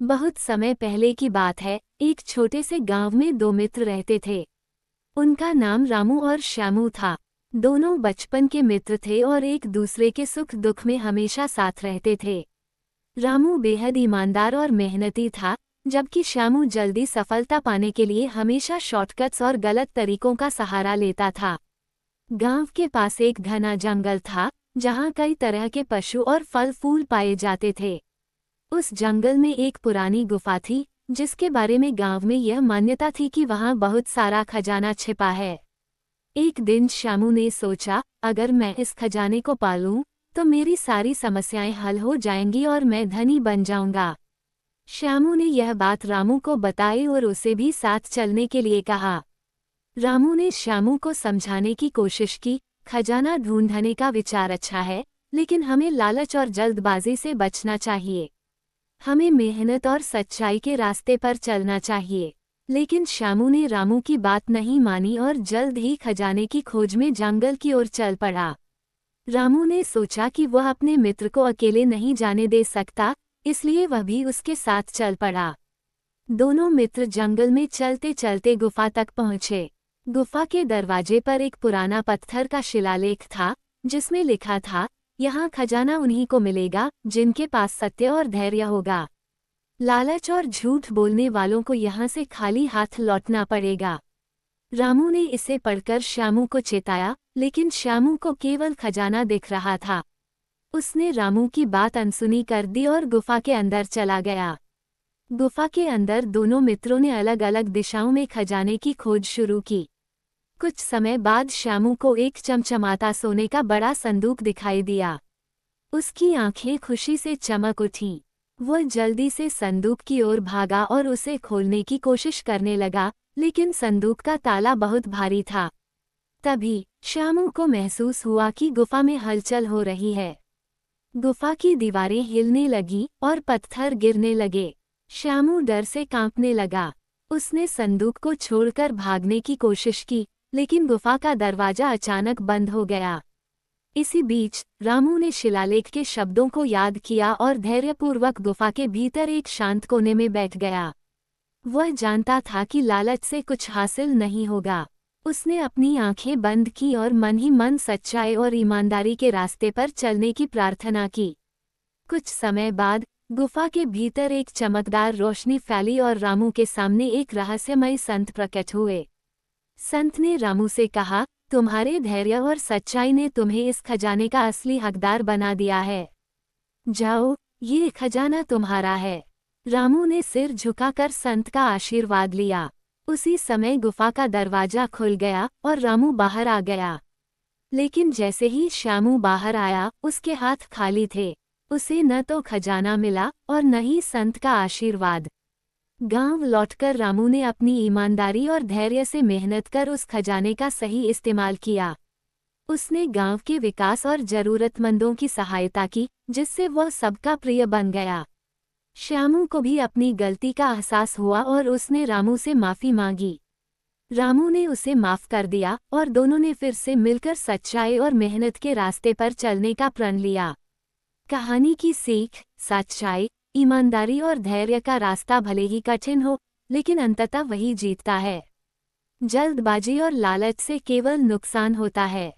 बहुत समय पहले की बात है। एक छोटे से गांव में दो मित्र रहते थे। उनका नाम रामू और श्यामू था। दोनों बचपन के मित्र थे और एक दूसरे के सुख दुख में हमेशा साथ रहते थे। रामू बेहद ईमानदार और मेहनती था, जबकि श्यामू जल्दी सफलता पाने के लिए हमेशा शॉर्टकट्स और गलत तरीकों का सहारा लेता था। गांव के पास एक घना जंगल था, जहां कई तरह के पशु और फल फूल पाए जाते थे। उस जंगल में एक पुरानी गुफा थी, जिसके बारे में गांव में यह मान्यता थी कि वहां बहुत सारा खजाना छिपा है। एक दिन श्यामू ने सोचा, अगर मैं इस खजाने को पालूं, तो मेरी सारी समस्याएं हल हो जाएंगी और मैं धनी बन जाऊंगा। श्यामू ने यह बात रामू को बताई और उसे भी साथ चलने के लिए कहा। रामू ने श्यामू को समझाने की कोशिश की, खजाना ढूंढने का विचार अच्छा है, लेकिन हमें लालच और जल्दबाजी से बचना चाहिए। हमें मेहनत और सच्चाई के रास्ते पर चलना चाहिए। लेकिन श्यामू ने रामू की बात नहीं मानी और जल्द ही खजाने की खोज में जंगल की ओर चल पड़ा। रामू ने सोचा कि वह अपने मित्र को अकेले नहीं जाने दे सकता, इसलिए वह भी उसके साथ चल पड़ा। दोनों मित्र जंगल में चलते चलते गुफा तक पहुंचे। गुफा के दरवाजे पर एक पुराना पत्थर का शिलालेख था, जिसमें लिखा था, यहाँ खजाना उन्हीं को मिलेगा जिनके पास सत्य और धैर्य होगा। लालच और झूठ बोलने वालों को यहाँ से खाली हाथ लौटना पड़ेगा। रामू ने इसे पढ़कर श्यामू को चेताया, लेकिन श्यामू को केवल खजाना दिख रहा था। उसने रामू की बात अनसुनी कर दी और गुफा के अंदर चला गया। गुफा के अंदर दोनों मित्रों ने अलग अलग दिशाओं में खजाने की खोज शुरू की। कुछ समय बाद श्यामू को एक चमचमाता सोने का बड़ा संदूक दिखाई दिया। उसकी आंखें खुशी से चमक उठीं। वह जल्दी से संदूक की ओर भागा और उसे खोलने की कोशिश करने लगा, लेकिन संदूक का ताला बहुत भारी था। तभी श्यामू को महसूस हुआ कि गुफा में हलचल हो रही है। गुफा की दीवारें हिलने लगीं और पत्थर गिरने लगे। श्यामू डर से कांपने लगा। उसने संदूक को छोड़कर भागने की कोशिश की, लेकिन गुफा का दरवाजा अचानक बंद हो गया। इसी बीच रामू ने शिलालेख के शब्दों को याद किया और धैर्यपूर्वक गुफा के भीतर एक शांत कोने में बैठ गया। वह जानता था कि लालच से कुछ हासिल नहीं होगा। उसने अपनी आंखें बंद की और मन ही मन सच्चाई और ईमानदारी के रास्ते पर चलने की प्रार्थना की। कुछ समय बाद गुफा के भीतर एक चमकदार रोशनी फैली और रामू के सामने एक रहस्यमय संत प्रकट हुए। संत ने रामू से कहा, तुम्हारे धैर्य और सच्चाई ने तुम्हें इस खजाने का असली हकदार बना दिया है। जाओ, ये खजाना तुम्हारा है। रामू ने सिर झुकाकर संत का आशीर्वाद लिया। उसी समय गुफा का दरवाजा खुल गया और रामू बाहर आ गया। लेकिन जैसे ही श्यामू बाहर आया, उसके हाथ खाली थे। उसे न तो खजाना मिला और न ही संत का आशीर्वाद। गांव लौटकर रामू ने अपनी ईमानदारी और धैर्य से मेहनत कर उस खजाने का सही इस्तेमाल किया। उसने गांव के विकास और जरूरतमंदों की सहायता की, जिससे वह सबका प्रिय बन गया। श्यामू को भी अपनी गलती का एहसास हुआ और उसने रामू से माफ़ी मांगी। रामू ने उसे माफ़ कर दिया और दोनों ने फिर से मिलकर सच्चाई और मेहनत के रास्ते पर चलने का प्रण लिया। कहानी की सीख, सच्चाई, ईमानदारी और धैर्य का रास्ता भले ही कठिन हो, लेकिन अंततः वही जीतता है। जल्दबाजी और लालच से केवल नुकसान होता है।